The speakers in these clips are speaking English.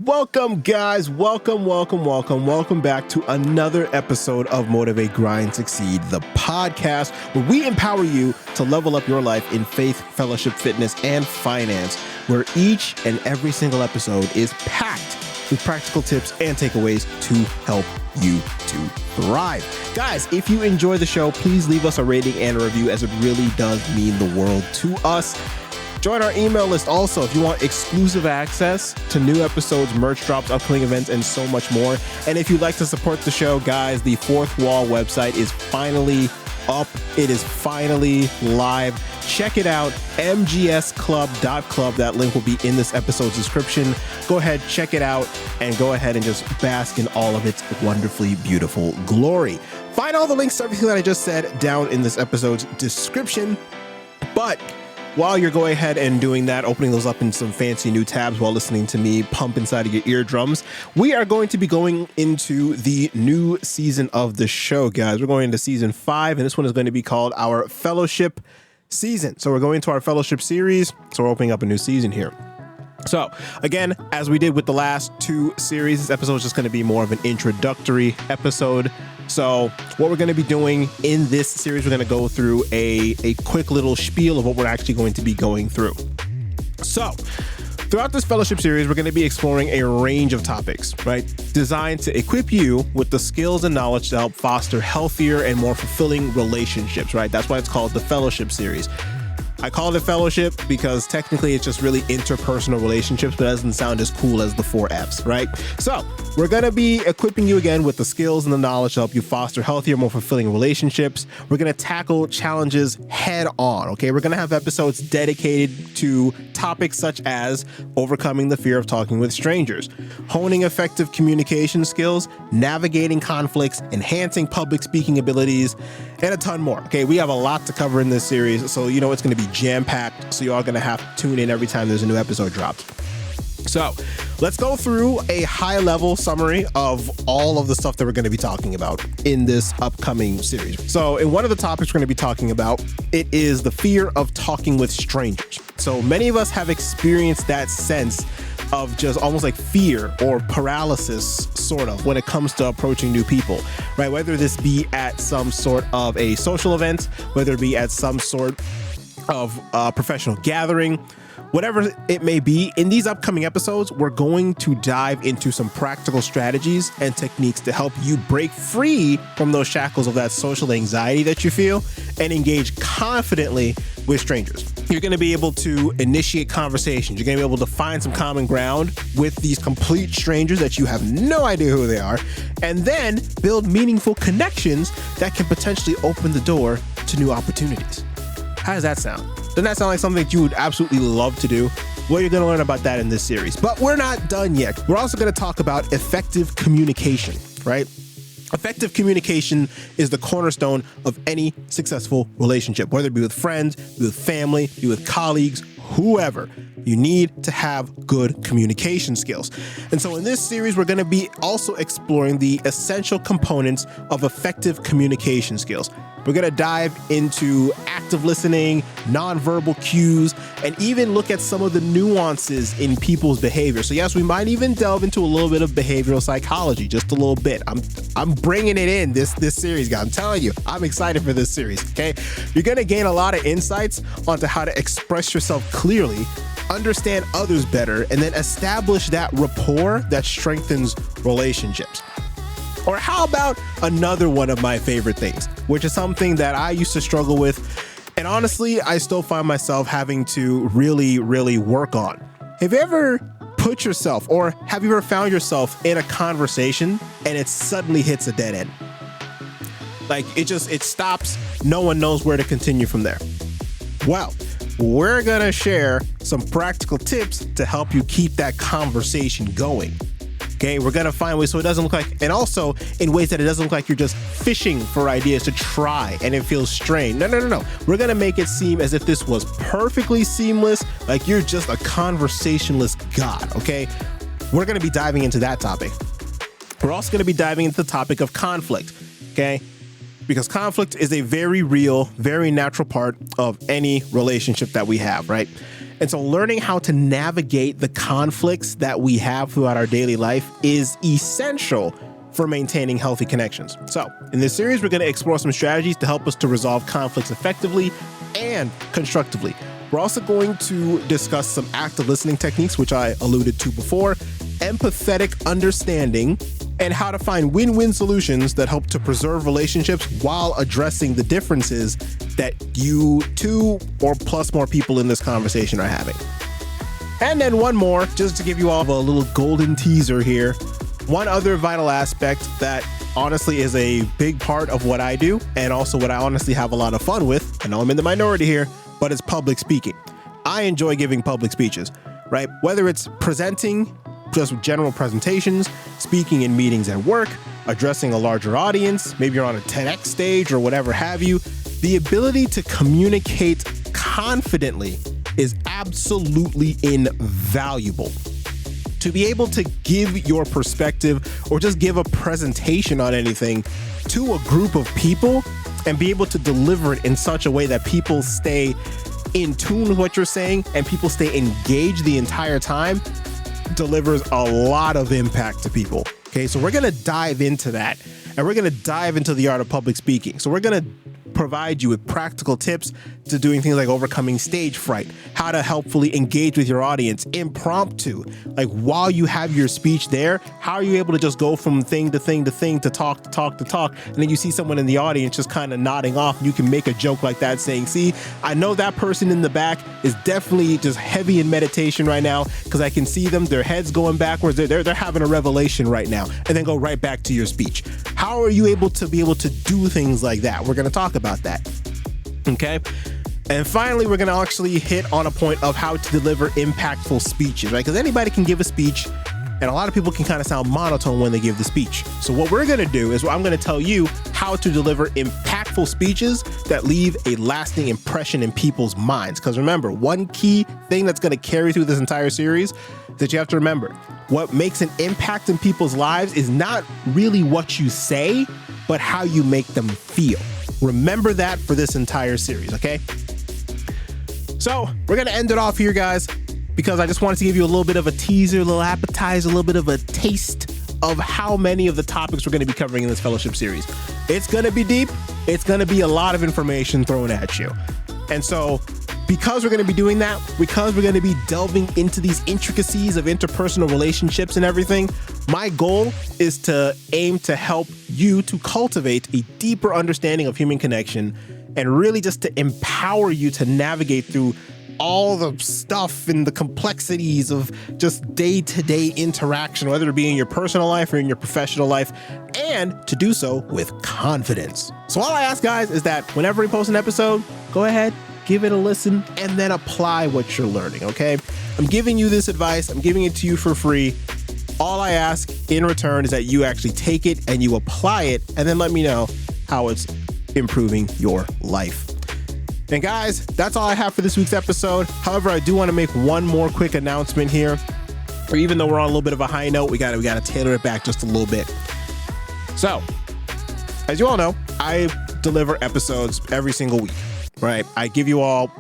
Welcome, guys. Welcome back to another episode of Motivate, Grind, Succeed, the podcast where we empower you to level up your life in faith, fellowship, fitness, and finance, where each and every single episode is packed with practical tips and takeaways to help you to thrive. Guys, if you enjoy the show, please leave us a rating and a review, as it really does mean the world to us. Join our email list also if you want exclusive access to new episodes, merch drops, upcoming events, and so much more. And if you'd like to support the show, guys, the Fourth Wall website is finally up. It is finally live. Check it out, mgsclub.club. That link will be in this episode's description. Go ahead, check it out, and go ahead and just bask in all of its wonderfully beautiful glory. Find all the links to everything that I just said down in this episode's description. But while you're going ahead and doing that, opening those up in some fancy new tabs while listening to me pump inside of your eardrums, we are going to be going into the new season of the show, guys. We're going into season 5, and this one is going to be called our Fellowship season. So we're going into our Fellowship series. So we're opening up a new season here. So again, as we did with the last 2 series, this episode is just going to be more of an introductory episode. So what we're going to be doing in this series, we're going to go through a quick little spiel of what we're actually going to be going through. So throughout this Fellowship series, we're going to be exploring a range of topics, right? Designed to equip you with the skills and knowledge to help foster healthier and more fulfilling relationships, right? That's why it's called the Fellowship series. I call it Fellowship because technically it's just really interpersonal relationships, but it doesn't sound as cool as the 4 F's, right? So we're going to be equipping you again with the skills and the knowledge to help you foster healthier, more fulfilling relationships. We're going to tackle challenges head on, okay? We're going to have episodes dedicated to topics such as overcoming the fear of talking with strangers, honing effective communication skills, navigating conflicts, enhancing public speaking abilities, and a ton more, okay? We have a lot to cover in this series, so you know it's going to be jam-packed, so you're all going to have to tune in every time there's a new episode dropped. So let's go through a high-level summary of all of the stuff that we're going to be talking about in this upcoming series. So in one of the topics we're going to be talking about, it is the fear of talking with strangers. So many of us have experienced that sense of just almost like fear or paralysis, sort of, when it comes to approaching new people, right? Whether this be at some sort of a social event, whether it be at some sort of professional gathering, whatever it may be. In these upcoming episodes, we're going to dive into some practical strategies and techniques to help you break free from those shackles of that social anxiety that you feel and engage confidently with strangers. You're going to be able to initiate conversations. You're going to be able to find some common ground with these complete strangers that you have no idea who they are, and then build meaningful connections that can potentially open the door to new opportunities. How does that sound? Doesn't that sound like something that you would absolutely love to do? Well, you're going to learn about that in this series. But we're not done yet. We're also going to talk about effective communication, right? Effective communication is the cornerstone of any successful relationship, whether it be with friends, be with family, be with colleagues, whoever. You need to have good communication skills. And so in this series, we're going to be also exploring the essential components of effective communication skills. We're going to dive into active listening, nonverbal cues, and even look at some of the nuances in people's behavior. So yes, we might even delve into a little bit of behavioral psychology, just a little bit. I'm bringing it in this series, guys. I'm telling you, I'm excited for this series, okay? You're going to gain a lot of insights onto how to express yourself clearly, understand others better, and then establish that rapport that strengthens relationships. Or how about another one of my favorite things, which is something that I used to struggle with, and honestly, I still find myself having to really, really work on. Have you ever put yourself, or have you ever found yourself in a conversation and it suddenly hits a dead end? Like it stops, no one knows where to continue from there. Well, we're gonna share some practical tips to help you keep that conversation going. Okay, we're gonna find ways so it doesn't look like, and also in ways that it doesn't look like you're just fishing for ideas to try and it feels strained. No. We're gonna make it seem as if this was perfectly seamless, like you're just a conversationless god, okay? We're gonna be diving into that topic. We're also gonna be diving into the topic of conflict, okay? Because conflict is a very real, very natural part of any relationship that we have, right? And so learning how to navigate the conflicts that we have throughout our daily life is essential for maintaining healthy connections. So in this series, we're going to explore some strategies to help us to resolve conflicts effectively and constructively. We're also going to discuss some active listening techniques, which I alluded to before, empathetic understanding, and how to find win-win solutions that help to preserve relationships while addressing the differences that you two or plus more people in this conversation are having. And then one more, just to give you all a little golden teaser here. One other vital aspect that honestly is a big part of what I do, and also what I honestly have a lot of fun with. I know I'm in the minority here, but it's public speaking. I enjoy giving public speeches, right? Whether it's presenting, just general presentations, speaking in meetings at work, addressing a larger audience, maybe you're on a TEDx stage or whatever have you, the ability to communicate confidently is absolutely invaluable. To be able to give your perspective or just give a presentation on anything to a group of people and be able to deliver it in such a way that people stay in tune with what you're saying and people stay engaged the entire time delivers a lot of impact to people. Okay, so we're going to dive into that, and we're going to dive into the art of public speaking. So we're going to provide you with practical tips to doing things like overcoming stage fright, how to helpfully engage with your audience impromptu, like while you have your speech there, how are you able to just go from thing to thing to thing to talk, and then you see someone in the audience just kind of nodding off, and you can make a joke like that saying, see, I know that person in the back is definitely just heavy in meditation right now because I can see them, their heads going backwards, they're having a revelation right now, and then go right back to your speech. How are you able to do things like that? We're going to talk about that. Okay. And finally, we're going to actually hit on a point of how to deliver impactful speeches, right? Because anybody can give a speech, and a lot of people can kind of sound monotone when they give the speech. So what we're going to do is I'm going to tell you how to deliver impactful speeches that leave a lasting impression in people's minds. Because remember, one key thing that's going to carry through this entire series that you have to remember, what makes an impact in people's lives is not really what you say, but how you make them feel. Remember that for this entire series, okay? So we're going to end it off here, guys, because I just wanted to give you a little bit of a teaser, a little appetizer, a little bit of a taste of how many of the topics we're going to be covering in this fellowship series. It's going to be deep. It's going to be a lot of information thrown at you. And so because we're going to be doing that, because we're going to be delving into these intricacies of interpersonal relationships and everything, my goal is to aim to help you to cultivate a deeper understanding of human connection and really just to empower you to navigate through all the stuff and the complexities of just day-to-day interaction, whether it be in your personal life or in your professional life, and to do so with confidence. So all I ask, guys, is that whenever we post an episode, go ahead, give it a listen, and then apply what you're learning, okay? I'm giving you this advice. I'm giving it to you for free. All I ask in return is that you actually take it and you apply it, and then let me know how it's improving your life. And guys, that's all I have for this week's episode. However, I do want to make one more quick announcement here. Or even though we're on a little bit of a high note, we got to tailor it back just a little bit. So, as you all know, I deliver episodes every single week, right? I give you all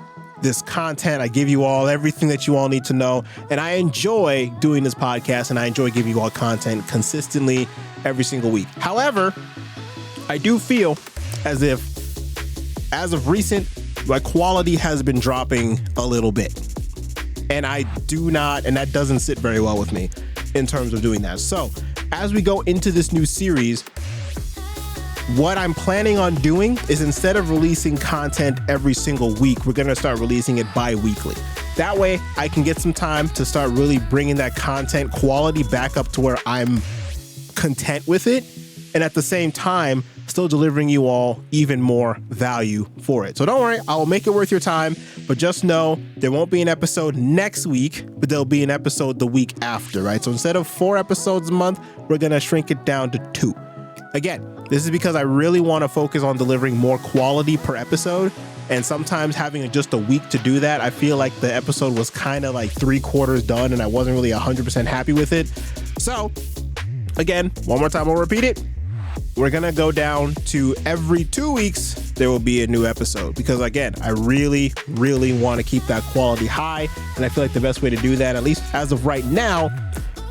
this content. I give you all everything that you all need to know. And I enjoy doing this podcast, and I enjoy giving you all content consistently every single week. However, I do feel as if, as of recent, my quality has been dropping a little bit. And I do not, and that doesn't sit very well with me in terms of doing that. So as we go into this new series, what I'm planning on doing is instead of releasing content every single week, we're going to start releasing it bi-weekly. That way I can get some time to start really bringing that content quality back up to where I'm content with it. And at the same time, still delivering you all even more value for it. So don't worry, I will make it worth your time, but just know there won't be an episode next week, but there'll be an episode the week after, right? So instead of 4 episodes a month, we're going to shrink it down to 2. Again, this is because I really want to focus on delivering more quality per episode. And sometimes having just a week to do that, I feel like the episode was kind of like 3/4 done and I wasn't really 100% happy with it. So again, one more time, I'll repeat it. We're going to go down to every 2 weeks there will be a new episode, because again, I really want to keep that quality high, and I feel like the best way to do that, at least as of right now,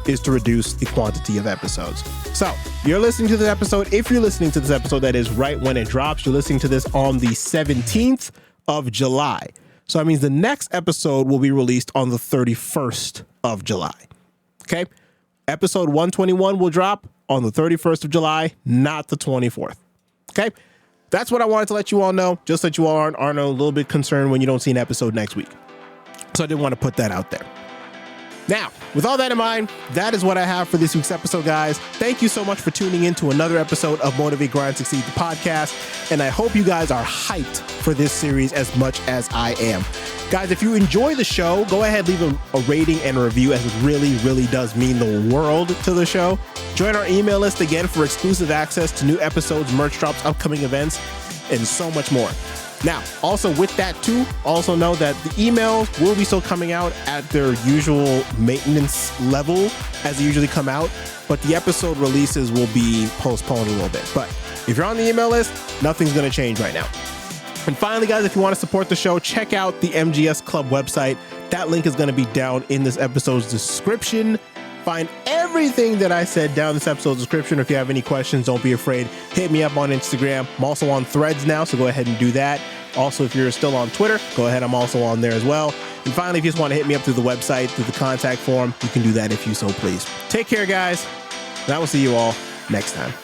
is to reduce the quantity of episodes. So you're listening to this episode. If you're listening to this episode, that is right when it drops, you're listening to this on the 17th of July. So that means the next episode will be released on the 31st of July. Okay. Episode 121 will drop on the 31st of July, not the 24th. Okay. That's what I wanted to let you all know, just that you all aren't a little bit concerned when you don't see an episode next week. So I didn't want to put that out there. Now, with all that in mind, that is what I have for this week's episode, guys. Thank you so much for tuning in to another episode of Motivate, Grind, Succeed, the podcast. And I hope you guys are hyped for this series as much as I am. Guys, if you enjoy the show, go ahead, leave a rating and a review, as it really does mean the world to the show. Join our email list again for exclusive access to new episodes, merch drops, upcoming events, and so much more. Now, also with that too, also know that the emails will be still coming out at their usual maintenance level as they usually come out, but the episode releases will be postponed a little bit. But if you're on the email list, nothing's going to change right now. And finally, guys, if you want to support the show, check out the MGS Club website. That link is going to be down in this episode's description. Find everything that I said down in this episode's description. If you have any questions, don't be afraid. Hit me up on Instagram. I'm also on Threads now, so go ahead and do that. Also, if you're still on Twitter, go ahead. I'm also on there as well. And finally, if you just want to hit me up through the website, through the contact form, you can do that if you so please. Take care, guys, and I will see you all next time.